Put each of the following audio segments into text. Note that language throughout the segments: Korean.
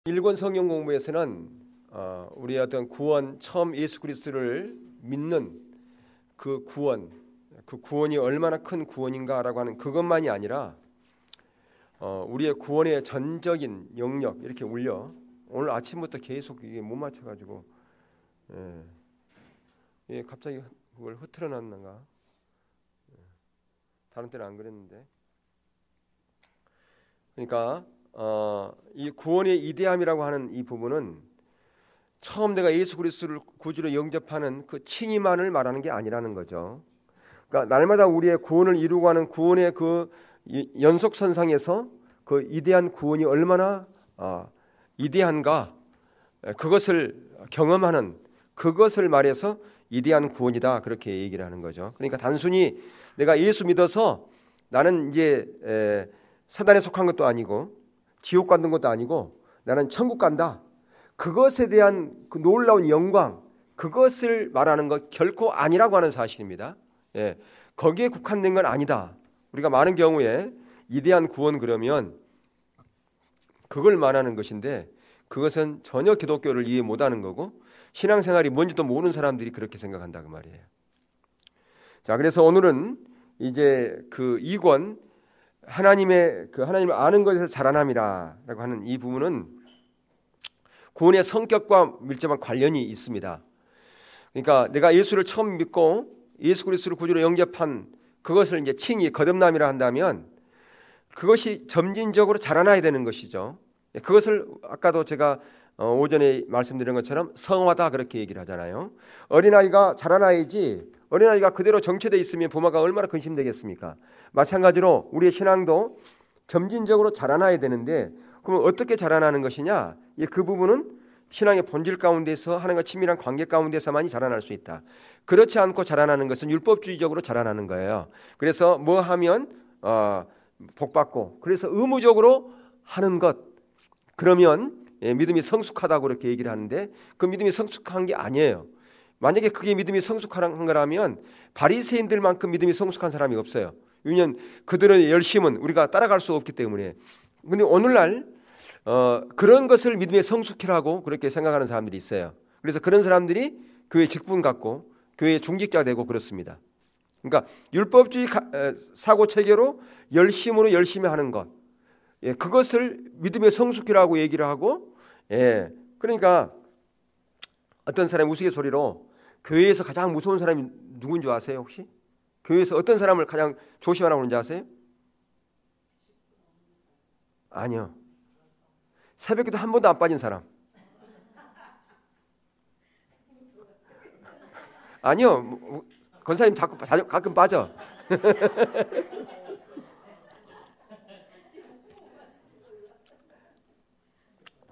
일권 성경 공부에서는 우리의 어떤 구원, 처음 예수 그리스도를 믿는 그 구원이 얼마나 큰 구원인가라고 하는 그것만이 아니라 우리의 구원의 전적인 영역 이렇게 올려. 오늘 아침부터 계속 이게 못 맞춰가지고 갑자기 그걸 흐트러 놨는가? 다른 때는 안 그랬는데. 그러니까 이 구원의 이대함이라고 하는 이 부분은 처음 내가 예수 그리스도를 구주로 영접하는 그 칭의만을 말하는 게 아니라는 거죠. 그러니까 날마다 우리의 구원을 이루고 하는 구원의 그 연속선상에서 그 이대한 구원이 얼마나 이대한가, 그것을 경험하는, 그것을 말해서 이대한 구원이다, 그렇게 얘기를 하는 거죠. 그러니까 단순히 내가 예수 믿어서 나는 이제 사단에 속한 것도 아니고 지옥 가는 것도 아니고 나는 천국 간다, 그것에 대한 그 놀라운 영광, 그것을 말하는 것 결코 아니라고 하는 사실입니다. 거기에 국한된 건 아니다. 우리가 많은 경우에 이대한 구원 그러면 그걸 말하는 것인데, 그것은 전혀 기독교를 이해 못하는 거고 신앙생활이 뭔지도 모르는 사람들이 그렇게 생각한다 그 말이에요. 자, 그래서 오늘은 이제 그 2권 하나님을 아는 것에서 자라남이라고 하는 이 부분은 구원의 성격과 밀접한 관련이 있습니다. 그러니까 내가 예수를 처음 믿고 예수 그리스도를 구주로 영접한 그것을 이제 칭의, 거듭남이라 한다면 그것이 점진적으로 자라나야 되는 것이죠. 그것을 아까도 제가 오전에 말씀드린 것처럼 성화다 그렇게 얘기를 하잖아요. 어린아이가 자라나야지, 어린아이가 그대로 정체되어 있으면 부모가 얼마나 근심되겠습니까? 마찬가지로 우리의 신앙도 점진적으로 자라나야 되는데, 그러면 어떻게 자라나는 것이냐? 그 부분은 신앙의 본질 가운데서 하나님과 친밀한 관계 가운데서만이 자라날 수 있다. 그렇지 않고 자라나는 것은 율법주의적으로 자라나는 거예요. 그래서 뭐 하면 복받고, 그래서 의무적으로 하는 것, 그러면 믿음이 성숙하다고 그렇게 얘기를 하는데 그 믿음이 성숙한 게 아니에요. 만약에 그게 믿음이 성숙한 거라면 바리새인들만큼 믿음이 성숙한 사람이 없어요. 왜냐하면 그들의 열심은 우리가 따라갈 수 없기 때문에. 그런데 오늘날 그런 것을 믿음의 성숙이라고 그렇게 생각하는 사람들이 있어요. 그래서 그런 사람들이 교회 직분 갖고 교회 중직자 되고 그렇습니다. 그러니까 율법주의 사고 체계로 열심히 하는 것, 그것을 믿음의 성숙이라고 얘기를 하고, 그러니까 어떤 사람이 우스갯소리로 교회에서 가장 무서운 사람이 누군지 아세요 혹시? 교회에서 어떤 사람을 가장 조심하라고 하는지 아세요? 아니요. 새벽에도 한 번도 안 빠진 사람. 아니요. 권사님 가끔 빠져.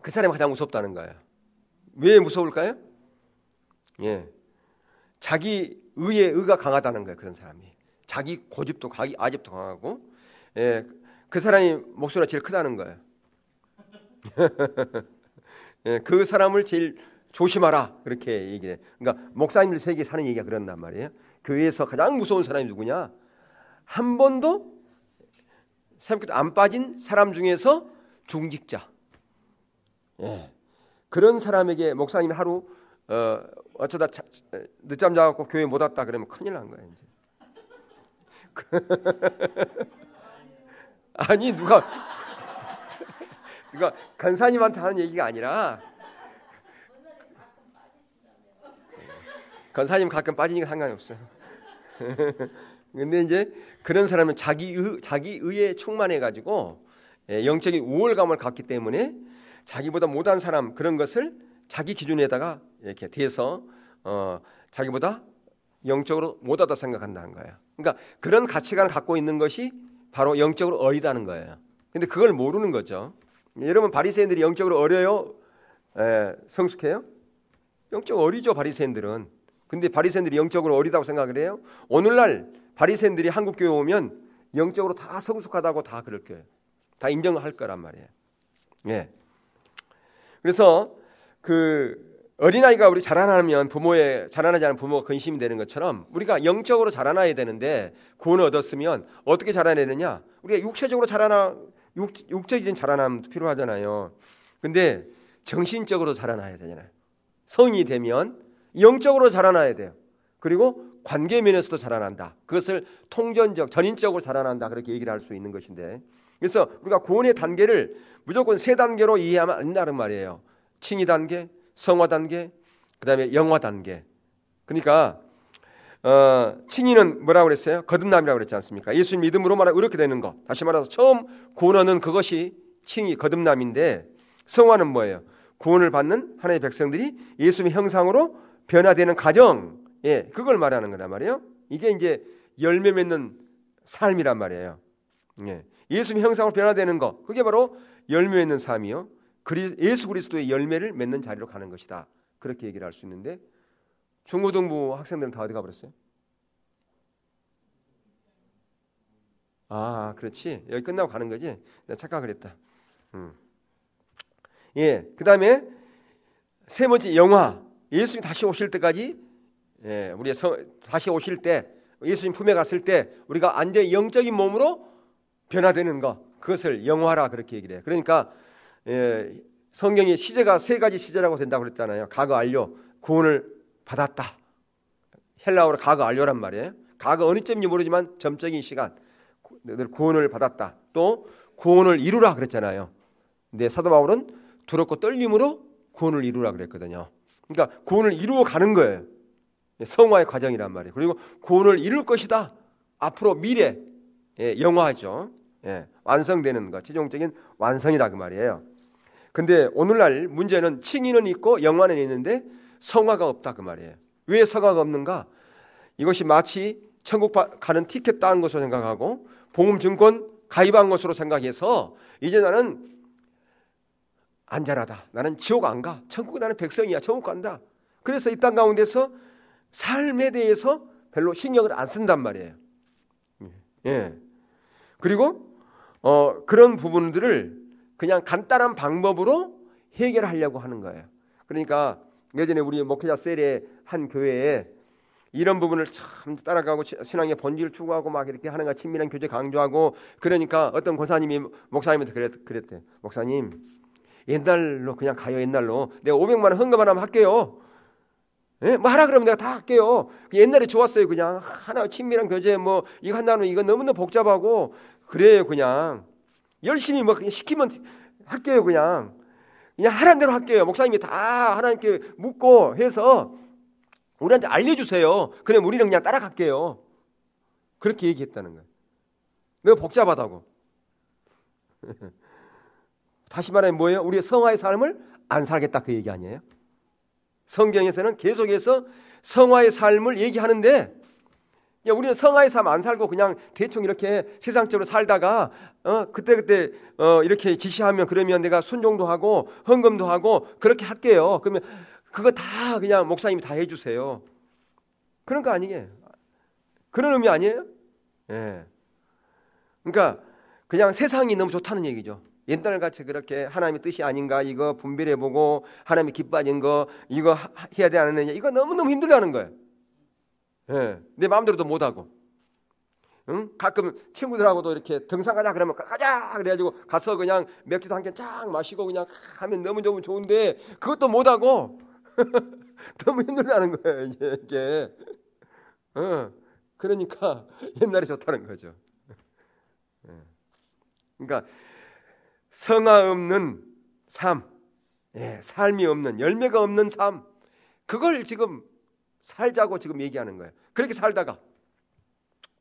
그 사람이 가장 무섭다는 거예요. 왜 무서울까요? 자기 의가 강하다는 거예요. 그런 사람이 자기 고집도 자기 아집도 강하고, 그 사람이 목소리가 제일 크다는 거예요. 그 사람을 제일 조심하라 그렇게 얘기해. 그러니까 목사님들 세계에 사는 얘기가 그런단 말이에요. 교회에서 가장 무서운 사람이 누구냐? 한 번도 새벽에도 안 빠진 사람 중에서 중직자. 그런 사람에게 목사님이 하루 어쩌다 늦잠 자갖고 교회 못 왔다 그러면 큰일 난 거야 이제. 아니 누가 권사님한테 하는 얘기가 아니라, 권사님 가끔 빠지니까 상관이 없어요. 근데 이제 그런 사람은 자기 의에 충만해 가지고 영적인 우월감을 갖기 때문에 자기보다 못한 사람, 그런 것을 자기 기준에다가 이렇게 대서 자기보다 영적으로 못하다 생각한다는 거예요. 그러니까 그런 가치관을 갖고 있는 것이 바로 영적으로 어리다는 거예요. 근데 그걸 모르는 거죠. 여러분, 바리새인들이 영적으로 어려요? 성숙해요? 영적으로 어리죠, 바리새인들은. 근데 바리새인들이 영적으로 어리다고 생각을 해요? 오늘날 바리새인들이 한국 교회 오면 영적으로 다 성숙하다고 다 그럴 거예요. 다 인정할 거란 말이에요. 그래서 그 어린아이가 우리 자라나면 자라나지 않은 부모가 근심이 되는 것처럼 우리가 영적으로 자라나야 되는데, 구원을 얻었으면 어떻게 자라나야 되느냐? 우리가 육체적으로 육체적인 자라남도 필요하잖아요. 근데 정신적으로 자라나야 되잖아요. 성이 되면 영적으로 자라나야 돼요. 그리고 관계 면에서도 자라난다. 그것을 통전적, 전인적으로 자라난다. 그렇게 얘기를 할 수 있는 것인데, 그래서 우리가 구원의 단계를 무조건 세 단계로 이해하면 안 된다는 말이에요. 칭의 단계, 성화 단계, 그 다음에 영화 단계. 그러니까 칭의는 뭐라고 그랬어요? 거듭남이라고 그랬지 않습니까? 예수 믿음으로 말하면 이렇게 되는 것. 다시 말해서 처음 구원 얻는 그것이 칭의, 거듭남인데, 성화는 뭐예요? 구원을 받는 하나님의 백성들이 예수님의 형상으로 변화되는 과정, 그걸 말하는 거란 말이에요. 이게 이제 열매 맺는 삶이란 말이에요. 예수님의 형상으로 변화되는 것, 그게 바로 열매 맺는 삶이요. 예수 그리스도의 열매를 맺는 자리로 가는 것이다. 그렇게 얘기를 할 수 있는데, 중고등부 학생들은 다 어디 가버렸어요? 아, 그렇지. 여기 끝나고 가는 거지. 내가 착각을 했다. 그 다음에 세 번째 영화. 예수님 다시 오실 때까지, 우리 다시 오실 때, 예수님 품에 갔을 때 우리가 완전히 영적인 몸으로 변화되는 것, 그것을 영화라 그렇게 얘기를 해요. 그러니까 성경의 시제가 세 가지 시제라고 된다고 그랬잖아요. 과거 완료, 구원을 받았다. 헬라어로 과거 완료란 말이에요. 과거 어느 점인지 모르지만 점적인 시간, 구원을 받았다. 또 구원을 이루라 그랬잖아요. 근데 사도 바울은 두렵고 떨림으로 구원을 이루라 그랬거든요. 그러니까 구원을 이루어 가는 거예요. 성화의 과정이란 말이에요. 그리고 구원을 이룰 것이다. 앞으로 미래, 영화죠. 완성되는 것, 최종적인 완성이라 그 말이에요. 근데 오늘날 문제는 칭의는 있고 영화는 있는데 성화가 없다 그 말이에요. 왜 성화가 없는가? 이것이 마치 천국 가는 티켓 따는 것으로 생각하고 보험증권 가입한 것으로 생각해서 이제 나는 안전하다. 나는 지옥 안 가. 천국 나는 백성이야. 천국 간다. 그래서 이 땅 가운데서 삶에 대해서 별로 신경을 안 쓴단 말이에요. 그리고 그런 부분들을 그냥 간단한 방법으로 해결하려고 하는 거예요. 그러니까 예전에 우리 목회자 셀의 한 교회에 이런 부분을 참 따라가고 신앙의 본질을 추구하고 막 이렇게 하는 거 친밀한 교제 강조하고, 그러니까 어떤 권사님이 목사님한테 그랬대. 목사님, 옛날로 그냥 가요. 옛날로 내가 500만 원 헌금 하나만 할게요. 뭐 하라 그러면 내가 다 할게요. 옛날에 좋았어요. 그냥 하나 친밀한 교제 뭐 이거 한다는 이거 너무너무 복잡하고 그래요. 그냥 열심히 뭐 그냥 시키면 할게요. 그냥 하라는 대로 할게요. 목사님이 다 하나님께 묻고 해서 우리한테 알려주세요. 그럼 우리는 그냥 따라갈게요. 그렇게 얘기했다는 거예요. 너무 복잡하다고. 다시 말하면 뭐예요? 우리의 성화의 삶을 안 살겠다 그 얘기 아니에요? 성경에서는 계속해서 성화의 삶을 얘기하는데, 우리는 성화의 삶 안 살고 그냥 대충 이렇게 세상적으로 살다가 그때 이렇게 지시하면 그러면 내가 순종도 하고 헌금도 하고 그렇게 할게요. 그러면 그거 다 그냥 목사님이 다 해주세요. 그런 거 아니게? 그런 의미 아니에요? 그러니까 그냥 세상이 너무 좋다는 얘기죠. 옛날같이 그렇게 하나님의 뜻이 아닌가 이거 분별해보고 하나님이 기뻐하는 거 이거 해야 되지 않느냐 이거 너무너무 힘들다는 거예요. 내 마음대로도 못하고, 가끔 친구들하고도 이렇게 등산 가자 그러면 가자 그래가지고 가서 그냥 맥주도 한 캔 쫙 마시고 그냥 하면 너무 좋은데 그것도 못하고 너무 힘들다는 거예요. 이게 그러니까 옛날에 좋다는 거죠. 그러니까 성화 없는 삶, 삶이 없는, 열매가 없는 삶, 그걸 지금 살자고 지금 얘기하는 거예요. 그렇게 살다가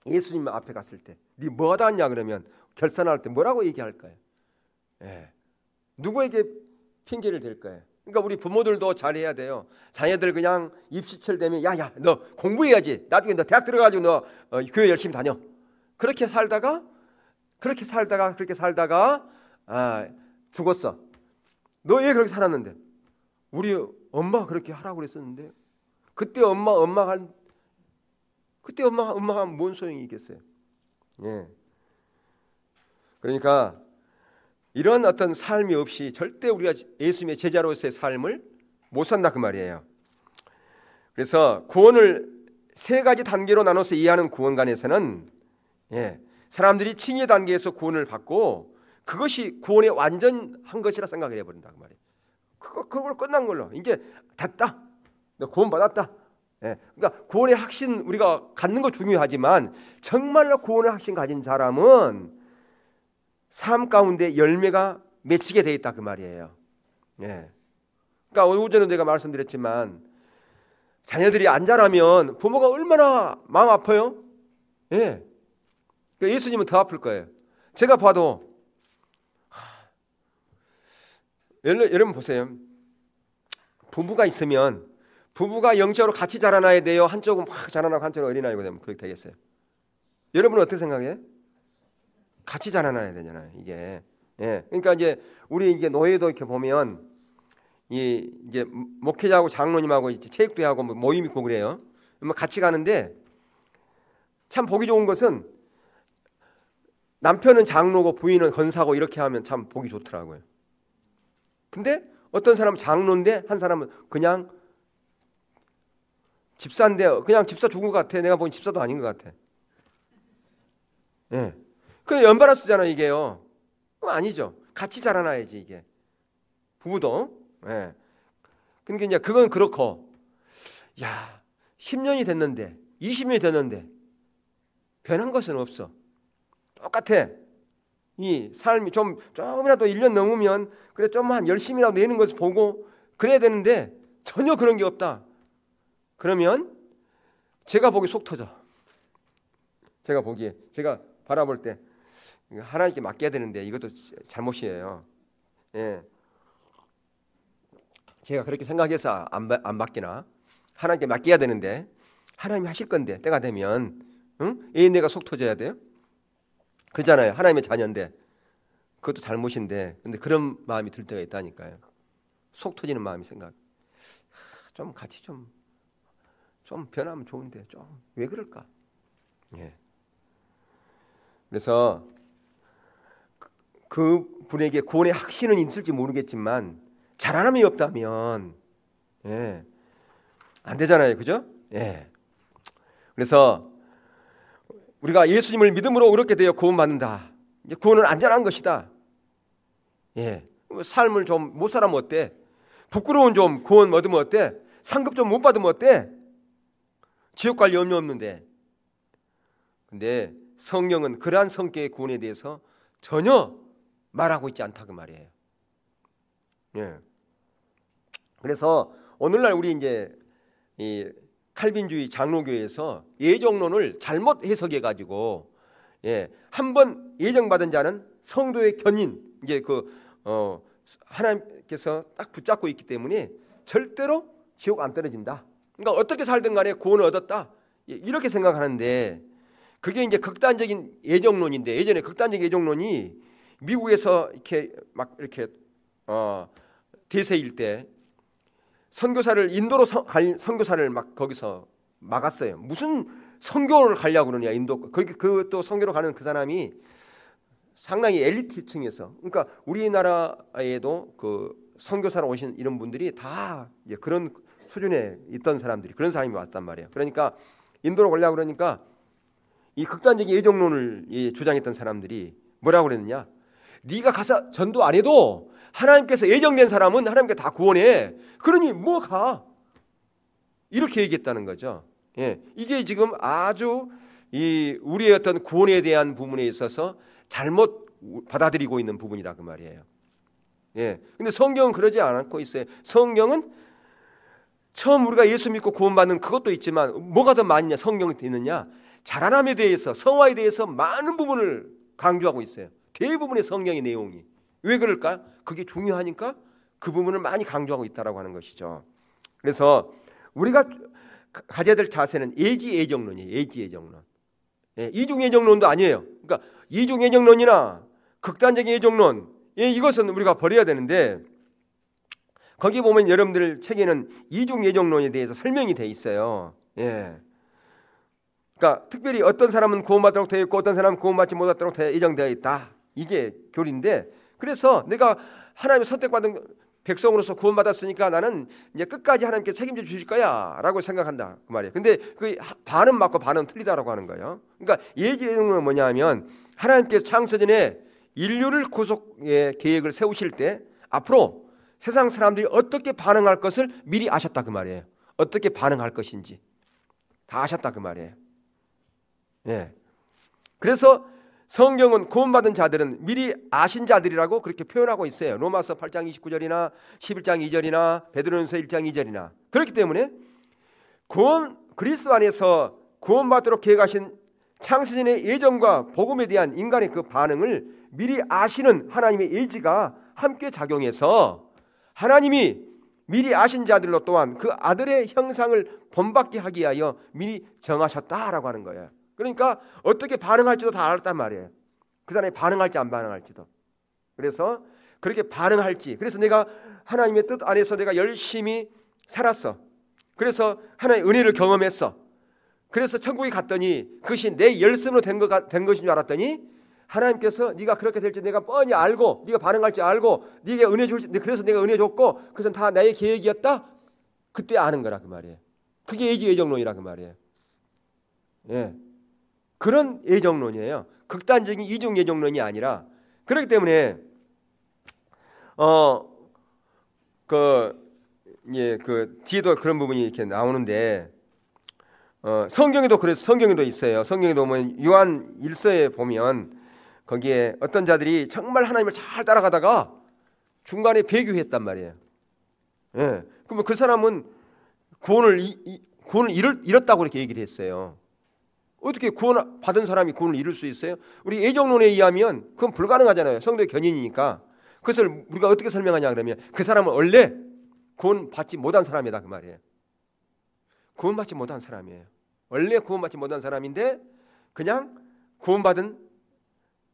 예수님 앞에 갔을 때 네 뭐 하다 왔냐 그러면 결산할 때 뭐라고 얘기할까요? 누구에게 핑계를 댈 거예요? 그러니까 우리 부모들도 잘해야 돼요. 자녀들 그냥 입시철 되면 야야 너 공부해야지. 나중에 너 대학 들어가지고 너 교회 열심히 다녀. 그렇게 살다가 죽었어. 너 왜 그렇게 살았는데? 우리 엄마가 그렇게 하라고 그랬었는데 그때 엄마가 뭔 소용이 있겠어요? 그러니까 이런 어떤 삶이 없이 절대 우리가 예수님의 제자로서의 삶을 못 산다 그 말이에요. 그래서 구원을 세 가지 단계로 나눠서 이해하는 구원관에서는 사람들이 칭의 단계에서 구원을 받고 그것이 구원의 완전한 것이라 생각을 해버린다 그 말이에요. 그걸 끝난 걸로 이제 됐다. 너 구원 받았다. 예. 그러니까 구원의 확신 우리가 갖는 거 중요하지만 정말로 구원의 확신 가진 사람은 삶 가운데 열매가 맺히게 돼 있다 그 말이에요. 예. 그러니까 오전에 내가 말씀드렸지만 자녀들이 안 자라면 부모가 얼마나 마음 아파요. 예. 그러니까 예수님은 더 아플 거예요. 제가 봐도 여러분 보세요. 부부가 있으면 부부가 영적으로 같이 자라나야 돼요. 한쪽은 막 자라나고 한쪽은 어린아이가 되면 그렇게 되겠어요. 여러분은 어떻게 생각해? 같이 자라나야 되잖아요. 이게. 예. 그러니까 이제 우리 이게 노예도 이렇게 보면 이제 목회자하고 장로님하고 이제 체육대회하고 모임 있고 그래요. 같이 가는데 참 보기 좋은 것은 남편은 장로고 부인은 권사고 이렇게 하면 참 보기 좋더라고요. 근데 어떤 사람은 장로인데 한 사람은 그냥 집사인데 그냥 집사 죽은 것 같아. 내가 보기엔 집사도 아닌 것 같아. 예. 그 연바라스잖아요 이게요. 아니죠. 같이 자라나야지 이게. 부부도. 예. 근데 이제 그건 그렇고, 야 10년이 됐는데 20년이 됐는데 변한 것은 없어. 똑같아. 이 삶이 조금이라도 1년 넘으면 그래 좀만 열심히라도 내는 것을 보고 그래야 되는데 전혀 그런 게 없다. 그러면 제가 보기 속 터져. 제가 보기에 제가 바라볼 때 하나님께 맡겨야 되는데 이것도 잘못이에요. 예. 제가 그렇게 생각해서 안 맡기나 하나님께 맡겨야 되는데 하나님이 하실 건데 때가 되면 내가 속 터져야 돼요? 그잖아요. 하나님의 자녀인데 그것도 잘못인데 근데 그런 마음이 들 때가 있다니까요. 속 터지는 마음이 생각. 좀 같이 좀 변하면 좋은데 좀 왜 그럴까? 예. 그래서 그 분에게 구원의 확신은 있을지 모르겠지만 자라남이 없다면 예. 안 되잖아요. 그죠? 예. 그래서 우리가 예수님을 믿음으로 그렇게 되어 구원받는다. 이제 구원은 안전한 것이다. 예. 삶을 좀 못 살면 어때? 부끄러운 좀 구원 얻으면 어때? 상급 좀 못 받으면 어때? 지옥 갈 염려 없는데. 근데 성령은 그러한 성격의 구원에 대해서 전혀 말하고 있지 않다 그 말이에요. 예. 그래서 오늘날 우리 이제 이 칼빈주의 장로교에서 예정론을 잘못 해석해 가지고 한번 예정받은 자는 성도의 견인 이제 하나님께서 딱 붙잡고 있기 때문에 절대로 지옥 안 떨어진다. 그러니까 어떻게 살든 간에 구원을 얻었다. 이렇게 생각하는데 그게 이제 극단적인 예정론인데 예전에 극단적 예정론이 미국에서 이렇게 막 이렇게 대세일 때 선교사를 인도로 선교사를 막 거기서 막았어요. 무슨 선교를 가려고 그러냐 인도 그 또 선교로 가는 그 사람이 상당히 엘리트층에서 그러니까 우리나라에도 그 선교사로 오신 이런 분들이 다 이제 그런 수준에 있던 사람들이 그런 사람이 왔단 말이에요. 그러니까 인도로 가려고 그러니까 이 극단적인 예정론을 주장했던 사람들이 뭐라고 그랬느냐? 네가 가서 전도 안 해도 하나님께서 예정된 사람은 하나님께 다 구원해. 그러니 뭐 가? 이렇게 얘기했다는 거죠. 예, 이게 지금 아주 우리의 어떤 구원에 대한 부분에 있어서 잘못 받아들이고 있는 부분이다 그 말이에요. 예, 근데 성경은 그러지 않고 있어요. 성경은 처음 우리가 예수 믿고 구원받는 그것도 있지만 뭐가 더 많으냐? 성경이 있느냐? 자라남에 대해서 성화에 대해서 많은 부분을 강조하고 있어요. 대부분의 성경의 내용이. 왜 그럴까요? 그게 중요하니까 그 부분을 많이 강조하고 있다라고 하는 것이죠. 그래서 우리가 가져야 될 자세는 예지예정론이에요. 예지예정론. 이중예정론도 아니에요. 그러니까 이중예정론이나 극단적인 예정론 이것은 우리가 버려야 되는데 거기 보면 여러분들 책에는 이중예정론에 대해서 설명이 돼 있어요. 예. 그러니까 특별히 어떤 사람은 구원받도록 되어 있고 어떤 사람은 구원받지 못하도록 예정되어 있다. 이게 교리인데 그래서 내가 하나님의 선택받은 백성으로서 구원받았으니까 나는 이제 끝까지 하나님께 책임져 주실 거야라고 생각한다 그 말이에요. 근데 그 반은 맞고 반은 틀리다라고 하는 거예요. 그러니까 예지예정론은 뭐냐면 하나님께서 창세전에 인류를 구속의 계획을 세우실 때 앞으로 세상 사람들이 어떻게 반응할 것을 미리 아셨다 그 말이에요. 어떻게 반응할 것인지 다 아셨다 그 말이에요. 예. 그래서 성경은 구원받은 자들은 미리 아신 자들이라고 그렇게 표현하고 있어요. 로마서 8장 29절이나 11장 2절이나 베드로전서 1장 2절이나. 그렇기 때문에 그리스도 안에서 구원받도록 계획하신 창세전의 예정과 복음에 대한 인간의 그 반응을 미리 아시는 하나님의 의지가 함께 작용해서 하나님이 미리 아신 자들로 또한 그 아들의 형상을 본받게 하기 위하여 미리 정하셨다라고 하는 거예요. 그러니까 어떻게 반응할지도 다 알았단 말이에요. 그 사람이 반응할지 안 반응할지도. 그래서 그렇게 반응할지, 그래서 내가 하나님의 뜻 안에서 내가 열심히 살았어. 그래서 하나님의 은혜를 경험했어. 그래서 천국에 갔더니 그것이 내 열심으로 된 것인 줄 알았더니 하나님께서 네가 그렇게 될지 내가 뻔히 알고 네가 반응할지 알고 네게 은혜 줄지, 그래서 내가 은혜 줬고 그것은 다 나의 계획이었다. 그때 아는 거라 그 말이에요. 그게 예정론이라 그 말이에요. 예, 그런 예정론이에요. 극단적인 이중 예정론이 아니라. 그렇기 때문에 그 뒤에도 그런 부분이 이렇게 나오는데 성경에도 그래서 성경에도 있어요. 성경에도 보면 요한 1서에 보면 거기에 어떤 자들이 정말 하나님을 잘 따라가다가 중간에 배교했단 말이에요. 예. 그러면 그 사람은 구원을 잃었다고 이렇게 얘기를 했어요. 어떻게 구원 받은 사람이 구원을 잃을 수 있어요? 우리 예정론에 의하면 그건 불가능하잖아요. 성도의 견인이니까. 그것을 우리가 어떻게 설명하냐 그러면 그 사람은 원래 구원 받지 못한 사람이다 그 말이에요. 구원받지 못한 사람이에요. 원래 구원받지 못한 사람인데 그냥 구원받은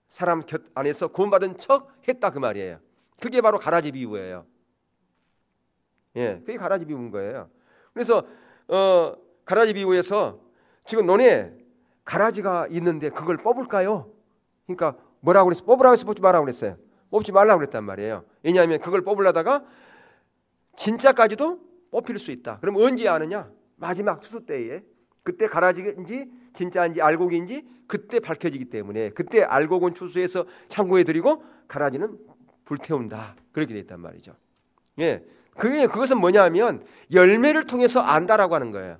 사람 곁 안에서 구원받은 척 했다 그 말이에요. 그게 바로 가라지 비유예요. 예, 그게 가라지 비유인 거예요. 그래서 가라지 비유에서 지금 너네 가라지가 있는데 그걸 뽑을까요? 그러니까 뭐라고 그랬어? 뽑으라고 해서 뽑지 말라고 그랬어요. 뽑지 말라고 그랬단 말이에요. 왜냐하면 그걸 뽑으려다가 진짜까지도 뽑힐 수 있다. 그럼 언제 아느냐? 마지막 투수 때에. 그때 가라지인지 진짜인지 알곡인지 그때 밝혀지기 때문에 그때 알곡은 추수해서 창고에 들이고 가라지는 불태운다. 그렇게 돼 있단 말이죠. 예, 그것은 뭐냐면 열매를 통해서 안다라고 하는 거예요.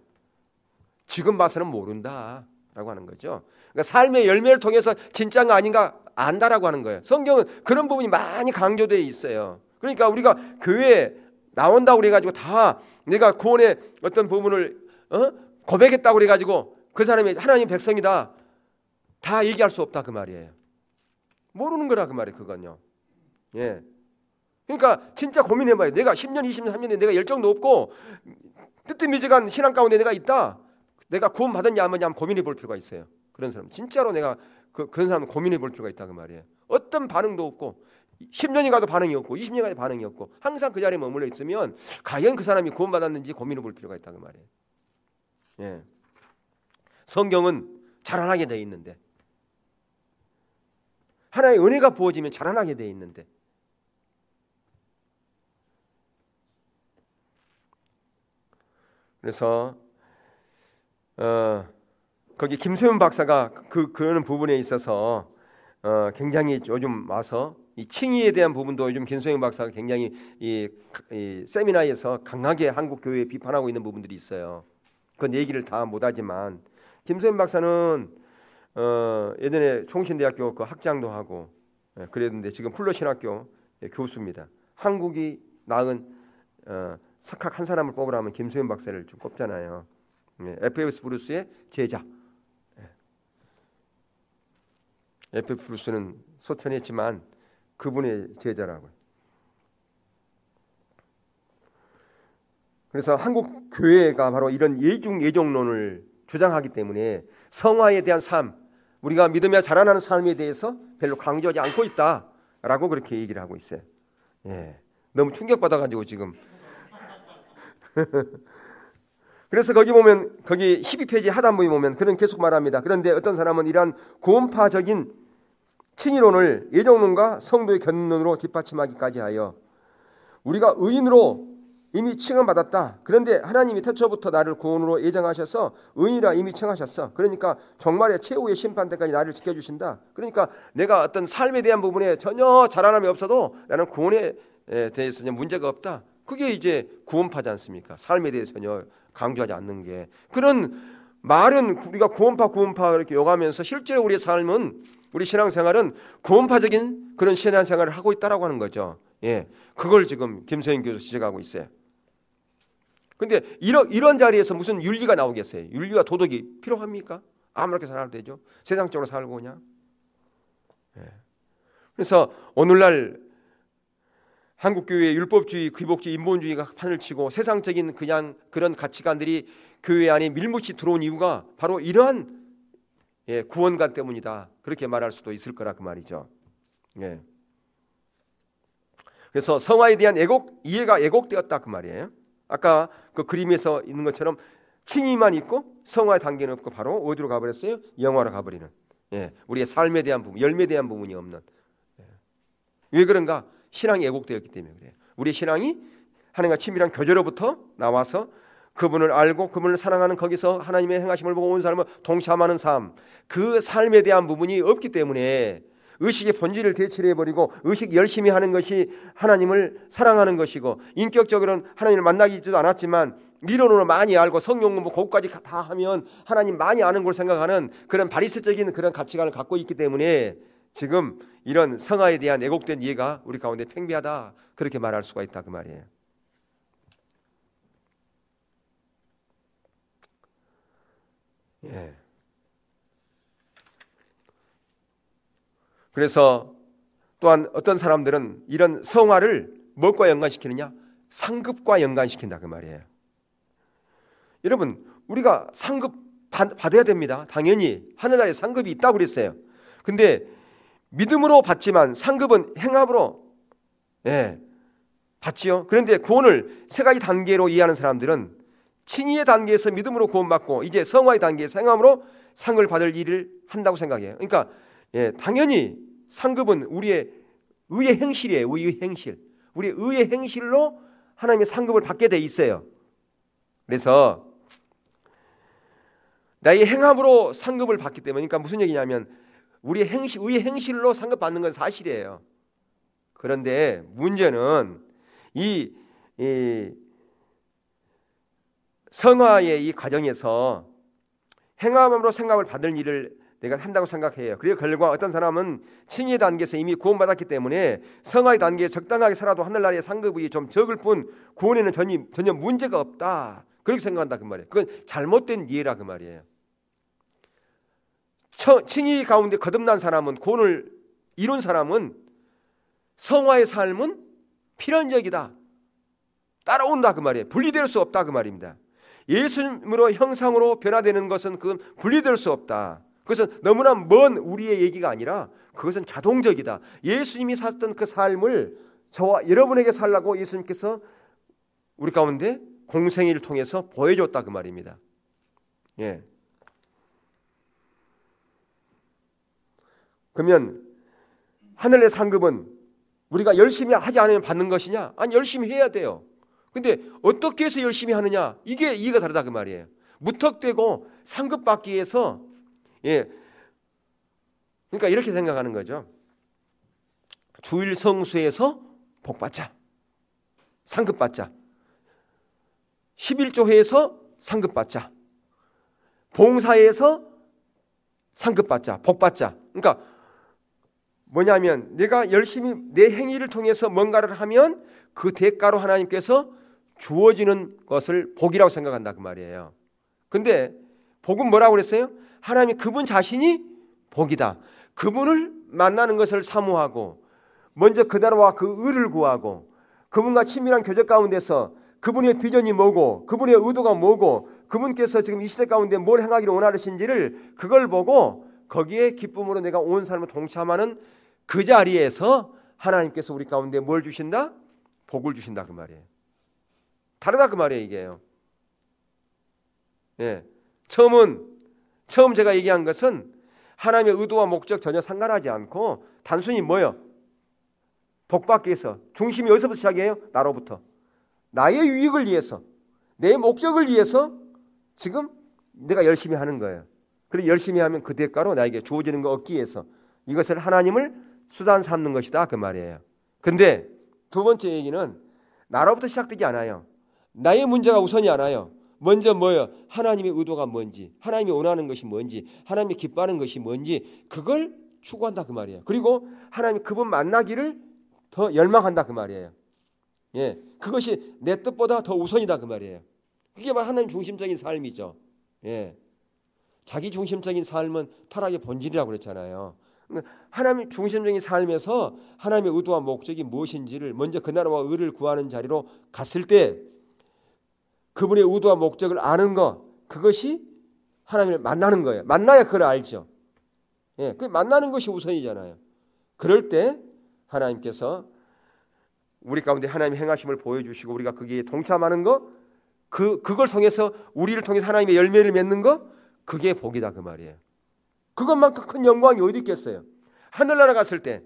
지금 봐서는 모른다라고 하는 거죠. 그러니까 삶의 열매를 통해서 진짜가 아닌가 안다라고 하는 거예요. 성경은 그런 부분이 많이 강조되어 있어요. 그러니까 우리가 교회에 나온다고 그래가지고 다 내가 구원의 어떤 부분을 고백했다고 그래가지고 그 사람이 하나님 백성이다 다 얘기할 수 없다 그 말이에요. 모르는 거라 그 말이에요. 그건요. 예. 그러니까 진짜 고민해봐요. 내가 10년, 20년, 30년에 내가 열정도 없고 뜨뜻미지간 신앙 가운데 내가 있다. 내가 구원 받았냐 안 받았냐 한번 고민해 볼 필요가 있어요. 그런 사람 진짜로 내가 그런 사람은 고민해 볼 필요가 있다 그 말이에요. 어떤 반응도 없고 10년이 가도 반응이 없고 20년이 가도 반응이 없고 항상 그 자리에 머물러 있으면 과연 그 사람이 구원 받았는지 고민해 볼 필요가 있다 그 말이에요. 예. 성경은 자라나게 돼 있는데 하나의 은혜가 부어지면 자라나게 돼 있는데 그래서 거기 김소연 박사가 그런 부분에 있어서 굉장히 요즘 와서 이 칭의에 대한 부분도 요즘 김소연 박사가 굉장히 이 세미나에서 강하게 한국 교회에 비판하고 있는 부분들이 있어요. 그건 얘기를 다 못하지만 김소연 박사는 예전에 총신대학교 그 학장도 하고 그랬는데 지금 풀로신학교 교수입니다. 한국이 낳은 석학 한 사람을 뽑으라면 김소연 박사를 좀 꼽잖아요. F.F. 브루스의 제자. F.F. 브루스는 소천했지만 그분의 제자라고요. 그래서 한국 교회가 바로 이런 예정론을 주장하기 때문에 성화에 대한 삶, 우리가 믿으며 자라나는 삶에 대해서 별로 강조하지 않고 있다라고 그렇게 얘기를 하고 있어요. 예, 너무 충격받아가지고 지금. 그래서 거기 보면 거기 12페이지 하단부에 보면 그는 계속 말합니다. 그런데 어떤 사람은 이러한 구원파적인 칭의론을 예정론과 성도의 견론으로 뒷받침하기까지 하여 우리가 의인으로 이미 칭함받았다. 그런데 하나님이 태초부터 나를 구원으로 예정하셔서 의인이라 이미 칭하셨어. 그러니까 종말의 최후의 심판 때까지 나를 지켜주신다. 그러니까 내가 어떤 삶에 대한 부분에 전혀 자라남이 없어도 나는 구원의 대해서 전혀 문제가 없다. 그게 이제 구원파지 않습니까? 삶에 대해서 전혀 강조하지 않는 게. 그런 말은 우리가 구원파 이렇게 욕하면서 실제로 우리의 삶은, 우리 신앙생활은 구원파적인 그런 신앙생활을 하고 있다라고 하는 거죠. 예, 그걸 지금 김서영 교수 지적하고 있어요. 근데 이런 자리에서 무슨 윤리가 나오겠어요? 윤리와 도덕이 필요합니까? 아무렇게 살아도 되죠. 세상적으로 살고 그냥. 예. 그래서 오늘날 한국교회의 율법주의, 귀복주의, 인본주의가 판을 치고 세상적인 그냥 그런 가치관들이 교회 안에 밀묻이 들어온 이유가 바로 이러한 구원관 때문이다. 그렇게 말할 수도 있을 거라 그 말이죠. 예. 그래서 성화에 대한 이해가 왜곡되었다 그 말이에요. 아까 그 그림에서 있는 것처럼 칭의만 있고 성화의 단계는 없고 바로 어디로 가버렸어요? 영화로 가버리는. 예. 우리의 삶에 대한 부분, 열매에 대한 부분이 없는. 예. 왜 그런가? 신앙이 왜곡되었기 때문에 그래요. 우리 신앙이 하나님과 친밀한 교제로부터 나와서 그분을 알고 그분을 사랑하는, 거기서 하나님의 행하심을 보고 온 삶을 동참하는 삶, 그 삶에 대한 부분이 없기 때문에 의식의 본질을 대체해버리고 의식 열심히 하는 것이 하나님을 사랑하는 것이고, 인격적으로는 하나님을 만나기도 않았지만理論으로 많이 알고 성경 공부 그것까지 다 하면 하나님 많이 아는 걸 생각하는 그런 바리새적인 그런 가치관을 갖고 있기 때문에 지금 이런 성화에 대한 왜곡된 이해가 우리 가운데 팽배하다, 그렇게 말할 수가 있다 그 말이에요. 예. 그래서 또한 어떤 사람들은 이런 성화를 무엇과 연관시키느냐? 상급과 연관시킨다 그 말이에요. 여러분, 우리가 상급 받아야 됩니다. 당연히 하늘나라에 상급이 있다고 그랬어요. 근데 믿음으로 받지만 상급은 행함으로 받지요. 그런데 구원을 세 가지 단계로 이해하는 사람들은 칭의의 단계에서 믿음으로 구원받고 이제 성화의 단계에서 행함으로 상을 받을 일을 한다고 생각해요. 그러니까 당연히 상급은 우리의 의의 행실이에요. 의의 행실. 우리의 의의 행실로 하나님의 상급을 받게 돼 있어요. 그래서 나의 행함으로 상급을 받기 때문에, 그러니까 무슨 얘기냐면 우리의 의의 행실로 상급 받는 건 사실이에요. 그런데 문제는 이 성화의 이 과정에서 행함으로 생각을 받을 일을 내가 한다고 생각해요. 그리고 결과 어떤 사람은 칭의 단계에서 이미 구원받았기 때문에 성화의 단계에 적당하게 살아도 하늘나라의 상급이 좀 적을 뿐 구원에는 전혀 문제가 없다, 그렇게 생각한다 그 말이에요. 그건 잘못된 이해라 그 말이에요. 칭의 가운데 거듭난 사람은, 구원을 이룬 사람은 성화의 삶은 필연적이다, 따라온다 그 말이에요. 분리될 수 없다 그 말입니다. 예수님으로 형상으로 변화되는 것은 그건 분리될 수 없다. 그것은 너무나 먼 우리의 얘기가 아니라 그것은 자동적이다. 예수님이 살았던 그 삶을 저와 여러분에게 살라고 예수님께서 우리 가운데 공생애를 통해서 보여줬다 그 말입니다. 예. 그러면 하늘의 상급은 우리가 열심히 하지 않으면 받는 것이냐? 아니, 열심히 해야 돼요. 근데 어떻게 해서 열심히 하느냐? 이게 이해가 다르다 그 말이에요. 무턱대고 상급받기 위해서, 그러니까 이렇게 생각하는 거죠. 주일 성수에서 복받자, 상급받자. 11조회에서 상급받자, 봉사에서 상급받자, 복받자. 그러니까 뭐냐면 내가 열심히 내 행위를 통해서 뭔가를 하면 그 대가로 하나님께서 주어지는 것을 복이라고 생각한다 그 말이에요. 근데 복은 뭐라고 그랬어요? 하나님이 그분 자신이 복이다. 그분을 만나는 것을 사모하고 먼저 그대로와 그 의를 구하고 그분과 친밀한 교제 가운데서 그분의 비전이 뭐고 그분의 의도가 뭐고 그분께서 지금 이 시대 가운데 뭘 행하기를 원하시는지를 그걸 보고 거기에 기쁨으로 내가 온 삶을 동참하는 그 자리에서 하나님께서 우리 가운데 뭘 주신다? 복을 주신다 그 말이에요. 다르다 그 말이에요 이게요. 처음 제가 얘기한 것은 하나님의 의도와 목적 전혀 상관하지 않고 단순히 뭐요? 복받기 위해서. 중심이 어디서부터 시작해요? 나로부터. 나의 유익을 위해서, 내 목적을 위해서 지금 내가 열심히 하는 거예요. 그리고 열심히 하면 그 대가로 나에게 주어지는 거 얻기 위해서 이것을 하나님을 수단 삼는 것이다 그 말이에요. 근데 두 번째 얘기는 나로부터 시작되지 않아요. 나의 문제가 우선이 않아요. 먼저 뭐예요? 하나님의 의도가 뭔지, 하나님이 원하는 것이 뭔지, 하나님이 기뻐하는 것이 뭔지 그걸 추구한다 그 말이에요. 그리고 하나님 그분 만나기를 더 열망한다 그 말이에요. 예, 그것이 내 뜻보다 더 우선이다 그 말이에요. 그게 바로 하나님 중심적인 삶이죠. 예, 자기 중심적인 삶은 타락의 본질이라고 그랬잖아요. 하나님 중심적인 삶에서 하나님의 의도와 목적이 무엇인지를 먼저 그 나라와 의를 구하는 자리로 갔을 때 그분의 의도와 목적을 아는 것, 그것이 하나님을 만나는 거예요. 만나야 그걸 알죠. 예, 그 만나는 것이 우선이잖아요. 그럴 때 하나님께서 우리 가운데 하나님의 행하심을 보여주시고 우리가 거기에 동참하는 것, 그걸 통해서 우리를 통해서 하나님의 열매를 맺는 것, 그게 복이다 그 말이에요. 그것만큼 큰 영광이 어디 있겠어요? 하늘나라 갔을 때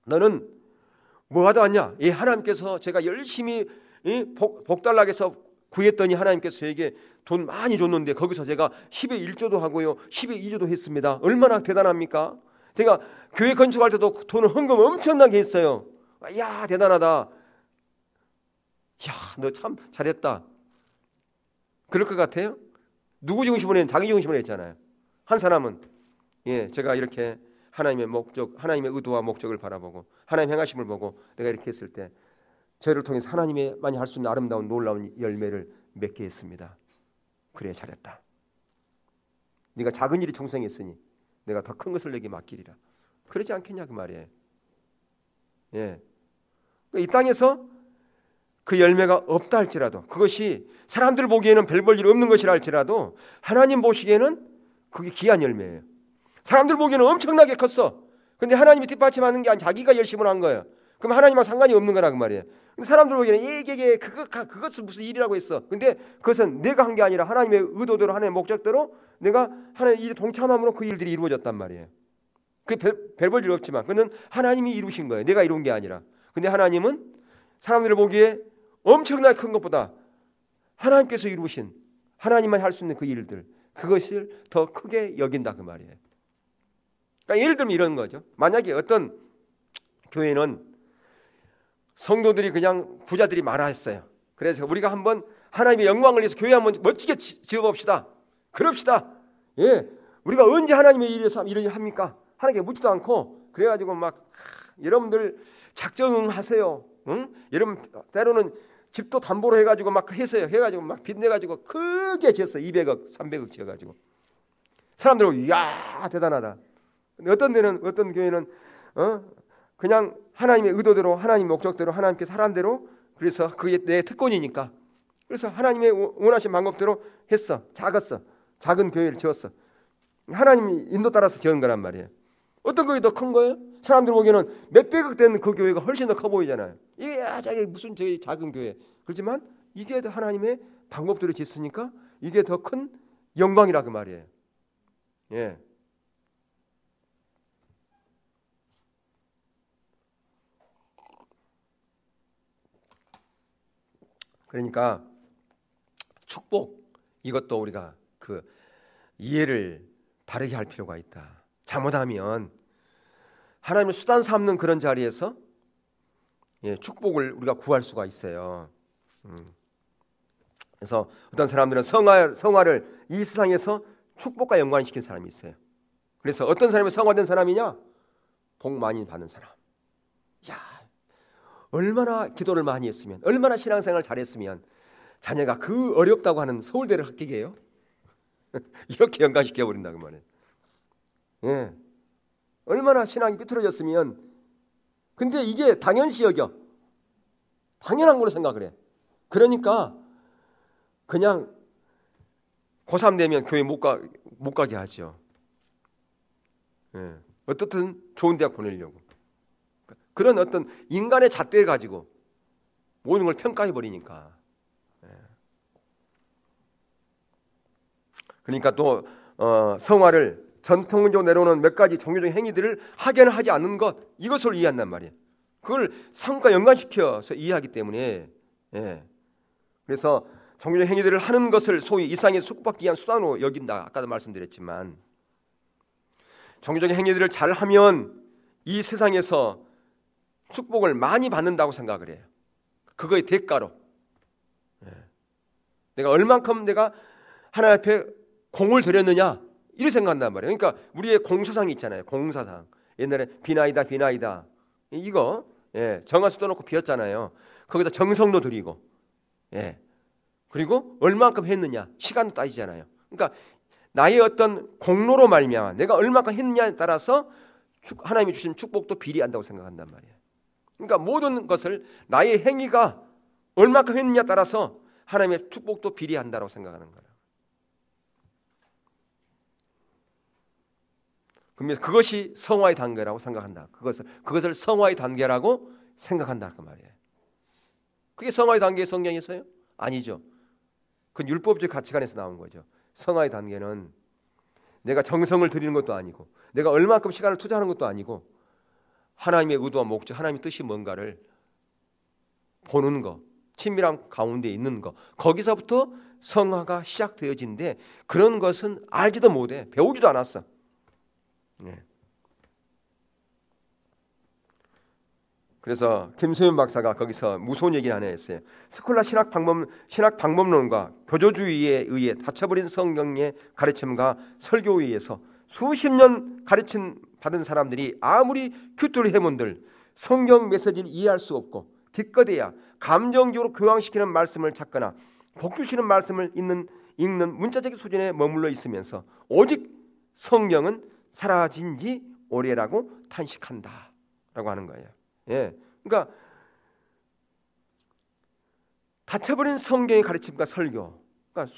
너는 뭐 하다 왔냐? 예, 하나님께서 제가 열심히 복달라고 해서 구했더니 하나님께서 저에게 돈 많이 줬는데 거기서 제가 10의 1조도 하고요 10의 2조도 했습니다. 얼마나 대단합니까? 제가 교회 건축할 때도 돈을 헌금 엄청나게 했어요. 야 대단하다. 야 너 참 잘했다. 그럴 것 같아요? 누구 중심으로 했는지 자기 중심으로 했잖아요. 한 사람은 예 제가 이렇게 하나님의 목적, 하나님의 의도와 목적을 바라보고 하나님 행하심을 보고 내가 이렇게 했을 때 저를 통해서 하나님의 많이 할 수 있는 아름다운 놀라운 열매를 맺게 했습니다. 그래 잘했다. 네가 작은 일이 충성했으니 내가 더 큰 것을 내게 맡기리라. 그러지 않겠냐 그 말이에요. 예, 이 땅에서 그 열매가 없다 할지라도 그것이 사람들 보기에는 별 볼 일 없는 것이라 할지라도 하나님 보시기에는 그게 귀한 열매예요. 사람들 보기에는 엄청나게 컸어. 근데 하나님이 뒷받침하는 게 아니라 자기가 열심을 한 거예요. 그럼 하나님과 상관이 없는 거라 그 말이에요. 근데 사람들 보기에는 이게 그것은 무슨 일이라고 했어. 근데 그것은 내가 한 게 아니라 하나님의 의도대로 하나님의 목적대로 내가 하나님의 일에 동참함으로 그 일들이 이루어졌단 말이에요. 그게 별 볼 일 없지만 그는 하나님이 이루신 거예요. 내가 이룬 게 아니라. 근데 하나님은 사람들을 보기에 엄청나게 큰 것보다 하나님께서 이루신 하나님만 할 수 있는 그 일들 그것을 더 크게 여긴다 그 말이에요. 그러니까 예를 들면 이런 거죠. 만약에 어떤 교회는 성도들이 그냥 부자들이 많아 했어요. 그래서 우리가 한번 하나님의 영광을 위해서 교회 한번 멋지게 지어봅시다. 그럽시다. 예, 우리가 언제 하나님의 일에서 이런 일 합니까? 하나님께 묻지도 않고 그래가지고 막 여러분들 작정 하세요. 응? 여러분 때로는 집도 담보로 해가지고 막 했어요. 해가지고 막 빚내가지고 크게 지었어요. 200억, 300억 지어가지고 사람들은 야 대단하다. 근데 어떤 데는 어떤 교회는 그냥 하나님의 의도대로 하나님 목적대로 하나님께 사란 대로 그래서 그게 내 특권이니까 그래서 하나님의 원하신 방법대로 했어. 작은 교회를 지었어. 하나님이 인도 따라서 지은 거란 말이에요. 어떤 교회 더 큰 거예요? 사람들 보기에는 몇백억 된 그 교회가 훨씬 더 커 보이잖아요. 이게 무슨 저기 작은 교회. 그렇지만 이게 하나님의 방법대로 짓으니까 이게 더 큰 영광이라 그 말이에요. 예. 그러니까 축복 이것도 우리가 그 이해를 바르게 할 필요가 있다. 잘못하면 하나님을 수단 삼는 그런 자리에서 축복을 우리가 구할 수가 있어요. 그래서 어떤 사람들은 성화를 이 세상에서 축복과 연관시킨 사람이 있어요. 그래서 어떤 사람이 성화된 사람이냐? 복 많이 받는 사람. 야, 얼마나 기도를 많이 했으면, 얼마나 신앙생활을 잘했으면 자녀가 그 어렵다고 하는 서울대를 합격해요. 이렇게 연관시켜 버린다고 말해요. 예, 얼마나 신앙이 삐뚤어졌으면. 근데 이게 당연시 여겨. 당연한 걸로 생각을 해. 그러니까 그냥 고3 되면 교회 못 가게 하죠. 예, 어떻든 좋은 대학 보내려고. 그런 어떤 인간의 잣대를 가지고 모든 걸 평가해 버리니까. 예. 그러니까 또 성화를 전통적으로 내려오는 몇 가지 종교적인 행위들을 하게는 하지 않는 것, 이것을 이해한단 말이에요. 그걸 삶과 연관시켜서 이해하기 때문에. 예. 그래서 종교적인 행위들을 하는 것을 소위 이 세상에 축복받기 위한 수단으로 여긴다. 아까도 말씀드렸지만 종교적인 행위들을 잘하면 이 세상에서 축복을 많이 받는다고 생각을 해요. 그거의 대가로. 내가 얼만큼 내가 하나님 앞에 공을 들였느냐 이렇게 생각한단 말이에요. 그러니까 우리의 공사상이 있잖아요. 공사상. 옛날에 비나이다 비나이다 이거 정화수 떠놓고 비웠잖아요. 거기다 정성도 드리고 그리고 얼만큼 했느냐 시간도 따지잖아요. 그러니까 나의 어떤 공로로 말미암아 내가 얼만큼 했느냐에 따라서 하나님이 주신 축복도 비례한다고 생각한단 말이에요. 그러니까 모든 것을 나의 행위가 얼만큼 했느냐에 따라서 하나님의 축복도 비례한다고 생각하는 거예요. 그러면 그것이 성화의 단계라고 생각한다. 그것을 성화의 단계라고 생각한다 그 말이에요. 그게 성화의 단계의 성경에서요? 아니죠. 그건 율법적 가치관에서 나온 거죠. 성화의 단계는 내가 정성을 들이는 것도 아니고 내가 얼마큼 시간을 투자하는 것도 아니고 하나님의 의도와 목적, 하나님의 뜻이 뭔가를 보는 거, 친밀함 가운데 있는 거, 거기서부터 성화가 시작되어진데 그런 것은 알지도 못해. 배우지도 않았어. 그래서 김소연 박사가 거기서 무서운 얘기를 하나 했어요. 스콜라 신학 방법론과 교조주의에 의해 닫혀버린 성경의 가르침과 설교에 의해서 수십 년 가르침 받은 사람들이 아무리 큐트를 해본들 성경 메시지를 이해할 수 없고 기껏해야 감정적으로 교황시키는 말씀을 찾거나 복주시는 말씀을 읽는 문자적인 수준에 머물러 있으면서 오직 성경은 사라진 지 오래라고 탄식한다라고 하는 거예요. 그러니까 닫혀버린 성경의 가르침과 설교, 그러니까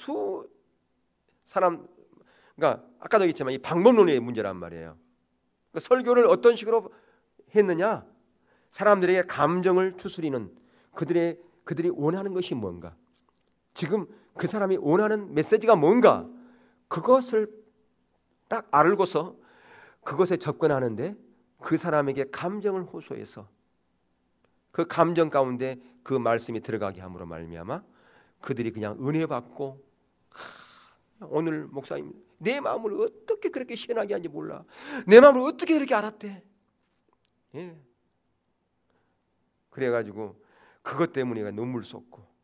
그러니까 아까도 얘기했지만 이 방법론의 문제란 말이에요. 그러니까 설교를 어떤 식으로 했느냐? 사람들에게 감정을 추스리는 그들이 원하는 것이 뭔가, 지금 그 사람이 원하는 메시지가 뭔가, 그것을 딱 알고서 그것에 접근하는데 그 사람에게 감정을 호소해서 그 감정 가운데 그 말씀이 들어가게 함으로 말미암아 그들이 그냥 은혜 받고 오늘 목사님 내 마음을 어떻게 그렇게 시원하게 하는지 몰라. 내 마음을 어떻게 그렇게 알았대. 그래가지고 그것 때문에 눈물 쏟고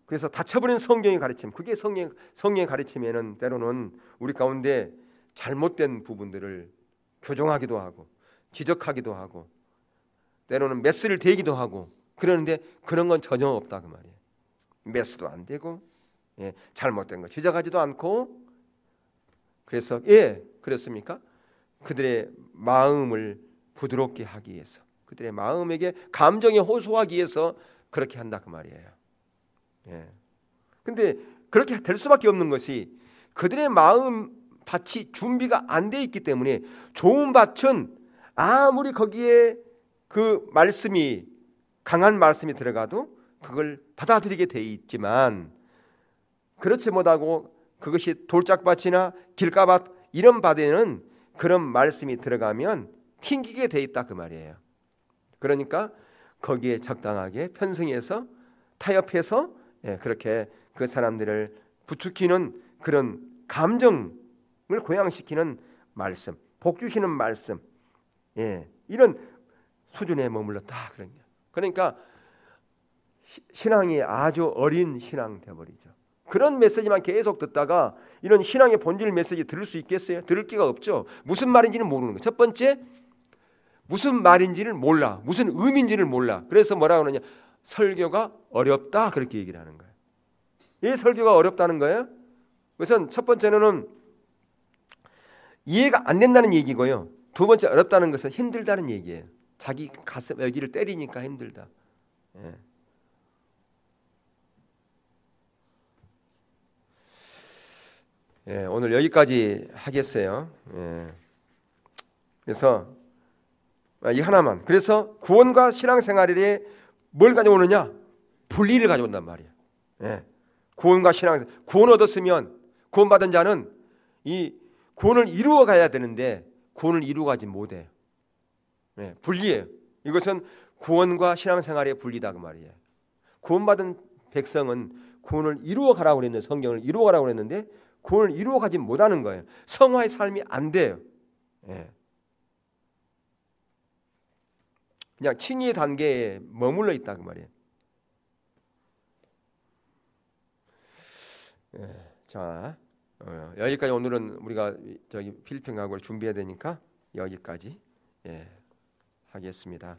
그래서 닫혀버린 성경의 가르침, 그게 성경의 가르침에는 때로는 우리 가운데 잘못된 부분들을 교정하기도 하고 지적하기도 하고 때로는 메스를 대기도 하고 그러는데 그런 건 전혀 없다 그 말이에요. 메스도 안 되고 잘못된 거 지적하지도 않고 그래서 그렇습니까? 그들의 마음을 부드럽게 하기 위해서 그들의 마음에게 감정에 호소하기 위해서 그렇게 한다 그 말이에요. 근데 그렇게 될 수밖에 없는 것이 그들의 마음 밭이 준비가 안 돼 있기 때문에 좋은 밭은 아무리 거기에 그 말씀이 강한 말씀이 들어가도 그걸 받아들이게 돼 있지만 그렇지 못하고 그것이 돌짝밭이나 길가밭 이런 밭에는 그런 말씀이 들어가면 튕기게 돼 있다 그 말이에요. 그러니까 거기에 적당하게 편승해서 타협해서 그렇게 그 사람들을 부추기는 그런 감정을 고양시키는 말씀, 복 주시는 말씀, 이런 수준에 머물렀다 그런 거예요. 그러니까 신앙이 아주 어린 신앙 되어버리죠. 그런 메시지만 계속 듣다가 이런 신앙의 본질 메시지 들을 수 있겠어요? 들을 기가 없죠. 무슨 말인지는 모르는 거예요. 첫 번째, 무슨 말인지를 몰라, 무슨 의미인지를 몰라. 그래서 뭐라고 하느냐? 설교가 어렵다 그렇게 얘기를 하는 거예요. 이 설교가 어렵다는 거예요. 우선 첫 번째는 이해가 안 된다는 얘기고요. 두 번째 어렵다는 것은 힘들다는 얘기예요. 자기 가슴 여기를 때리니까 힘들다. 오늘 여기까지 하겠어요. 그래서 이 하나만. 그래서 구원과 신앙생활에 뭘 가져오느냐? 분리를 가져온단 말이에요. 구원과 신앙, 구원 얻었으면 구원받은 자는 이 구원을 이루어 가야 되는데 구원을 이루어 가지 못해요. 분리해요. 이것은 구원과 신앙생활의 분리다 그 말이에요. 구원받은 백성은 구원을 이루어 가라고 그랬는데 성경을 이루어 가라고 그랬는데 구원을 이루어가지 못하는 거예요. 성화의 삶이 안 돼요. 예. 그냥 칭의의 단계에 머물러 있다 그 말이에요. 예. 자, 여기까지 오늘은 우리가 저기 필리핀 가고 준비해야 되니까 여기까지 하겠습니다.